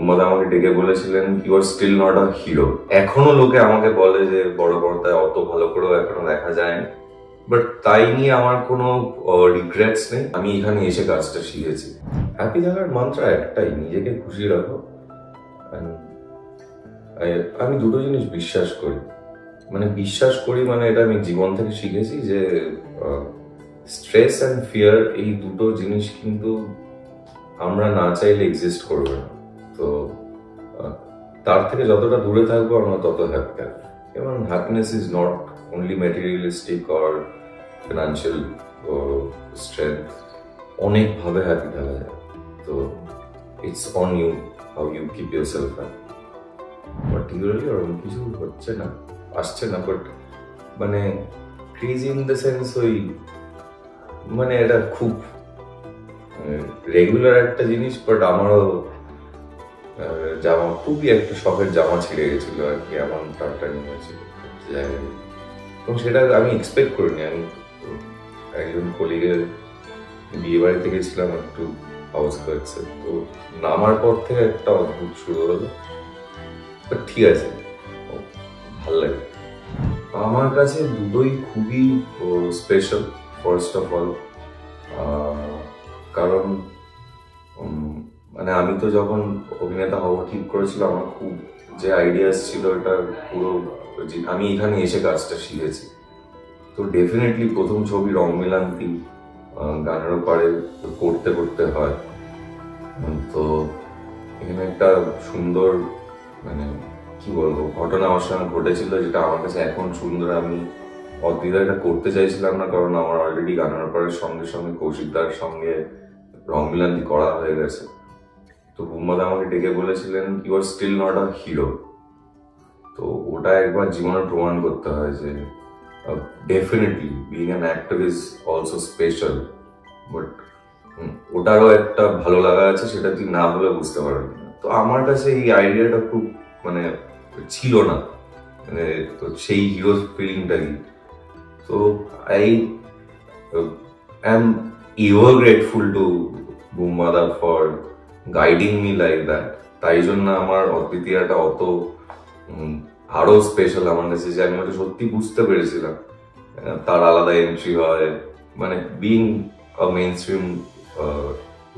বুম্বাদা আমাকে ডেকে বলেছিলেন you are still not a hero. এখনো লোকে আমাকে বলে যে বড় পর্দায় অত ভালো করেও এখনো দেখা যায়নি, বাট তাই নিয়ে আমার কোনো রিগ্রেটস নেই। আমি এখানে এসে কাজটা শিখেছি। হ্যাপি থাকার মাত্রা একটাই, নিজেকে খুশি রাখো। আমি দুটো জিনিস বিশ্বাস করি, মানে এটা আমি জীবন থেকে শিখেছি যে স্ট্রেস অ্যান্ড ফিয়ার এই দুটো জিনিস কিন্তু আমরা না চাইলে এক্সিস্ট করবে না। তো তার থেকে যতটা দূরে থাকবো আমরা তত হ্যাপি থাকবো। এবং happiness is not only materialistic or financial strength, অনেকভাবে হ্যাপি থাকা যায়। তো it's on you how you keep yourself happy. Particularly ওরকম কিছু হচ্ছে না, আসছে না, বাট মানে ক্রেজি ইন দ্য সেন্স মানে এটা খুব রেগুলার একটা জিনিস। বাট আমারও জামা, খুবই একটা শখের জামা ছিঁড়ে গেছিল আর কি, এমন টানটানি হয়েছিল এবং সেটা আমি এক্সপেক্ট করিনি। আমি একজন কলিগের বিয়ে বাড়িতে গেছিলাম একটু হাউস ওয়ার্কসে, তো নামার পর থেকে একটা অদ্ভুত শুরু হলো। ঠিক আছে, ভাল লাগে। আমার কাছে দুটোই খুবই স্পেশাল। ফার্স্ট অফ অল কারণ মানে আমি তো যখন অভিনেতা হওয়া ঠিক করেছিলাম, আমার খুব যে আইডিয়াস ছিল এটা পুরো আমি এখানে এসে কাজটা শিখেছি। তো ডেফিনেটলি প্রথম ছবি রং মিলান্তি গানের ওপারে করতে করতে হয়। তো এখানে একটা সুন্দর মানে কি বলবো ঘটনা আমার সঙ্গে ঘটেছিল, যেটা আমার কাছে এখন সুন্দর। আমি অদ্বিধা এটা করতে চাইছিলাম না, কারণ আমার অলরেডি গানের ওপারের সঙ্গে সঙ্গে কৌশিকদার সঙ্গে রং মিলান্তি করা হয়ে গেছে। তো বুম্বাদা আমাকে ডেকে বলেছিলেন you are still not a hero. তো ওটা একবার জীবনে প্রমাণ করতে হয় যে definitely being an actor is also special, but ওটারও একটা ভালো লাগা আছে, সেটা তুই না বলে বুঝতে পারবি না। তো আমার কাছে এই আইডিয়াটা খুব মানে ছিল না, মানে তো সেই হিরো ফিলিংটা কি। তো I am ever grateful to বুম্বাদা for guiding me like that. তাই জন্য আমার অদ্বিতীয়াটা অত আরো স্পেশাল আমার কাছে, যে আমি হয়তো সত্যি বুঝতে পেরেছিলাম তার আলাদা এন্ট্রি হয়, মানে being a mainstream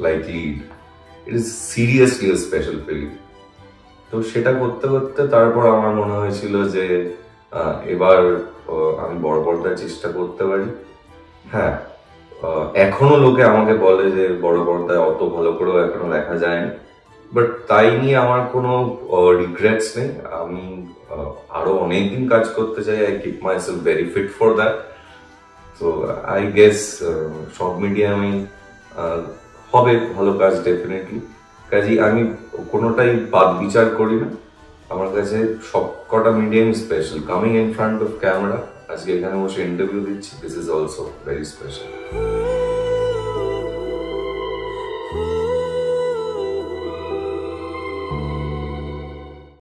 like lead, it is seriously a special feeling. তো সেটা করতে করতে তারপর আমার মনে হয়েছিল যে এবার আমি বড় পর্দায় চেষ্টা করতে পারি। হ্যাঁ, এখনো লোকে আমাকে বলে যে বড় পর্দায় অত ভালো করেও এখনো দেখা যায়নি, বাট তাই নিয়ে আমার কোনো রিগ্রেটস নেই। আমি আরো অনেকদিন কাজ করতে চাই। I keep myself very fit for that. তো আই গেস সব মিডিয়ামে হবে ভালো কাজ ডেফিনেটলি। কাজেই আমি কোনোটাই বাদ বিচার করি না। আমার কাছে সব কটা medium special. Coming in front of camera, আজকে এখানে বসে ইন্টারভিউ দিচ্ছি, this is also very special.